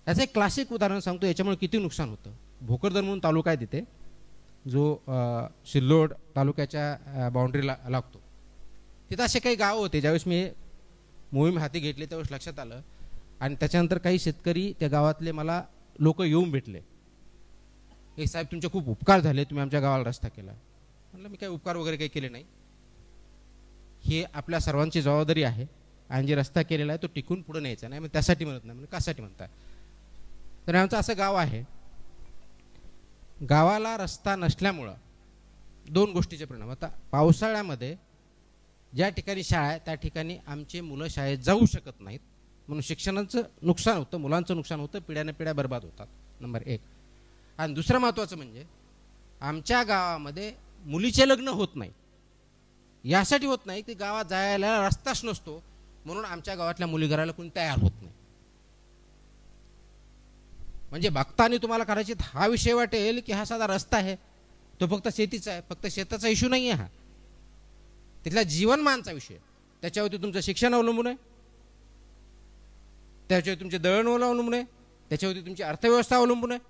याचं एक क्लासिक उदाहरण सांगतो, याच्यामुळे किती नुकसान होतं. भोकरदन म्हणून तालुका आहे तिथे, जो सिल्लोड तालुक्याच्या बाउंड्रीला लागतो. तिथं असे काही गाव होते, ज्यावेळेस मी मोहीम हाती घेतली त्यावेळेस लक्षात आलं. आणि त्याच्यानंतर काही शेतकरी त्या गावातले मला लोक येऊन भेटले, हे साहेब तुमचे खूप उपकार झाले, तुम्ही आमच्या गावाला रस्ता केला. म्हणलं मी काही उपकार वगैरे काही केले नाही, हे आपल्या सर्वांची जबाबदारी आहे, आणि जे रस्ता केलेला आहे तो टिकून पुढे न्यायचा नाही. मग त्यासाठी म्हणत नाही. म्हणजे कशासाठी म्हणता? तर आमचं असं गाव आहे, गावाला रस्ता नसल्यामुळं दोन गोष्टीचे परिणाम. आता पावसाळ्यामध्ये ज्या ठिकाणी शाळा आहे त्या ठिकाणी आमचे मुलं शाळेत जाऊ शकत नाहीत, म्हणून शिक्षणाचं नुकसान होतं, मुलांचं नुकसान होतं, पिढ्याने पिढ्या बर्बाद होतात. नंबर एक. आणि दुसरं महत्त्वाचं म्हणजे आमच्या गावामध्ये मुलीचे लग्न होत नाही. यासाठी होत नाही की गावात जायला रस्ताच नसतो, म्हणून आमच्या गावातल्या मुली घराला कोणी तयार होत नाही. म्हणजे बघताना तुम्हाला कदाचित हा विषय वाटेल की हा साधा रस्ता आहे, तो फक्त शेतीचा आहे. फक्त शेताचा इश्यू नाही आहे हा, तिथल्या जीवनमानचा विषय. त्याच्यावरती तुमचं शिक्षण अवलंबून आहे, त्याच्यावरती तुमचे दळणवळण अवलंबून आहे, त्याच्यावरती तुमची अर्थव्यवस्था अवलंबून आहे.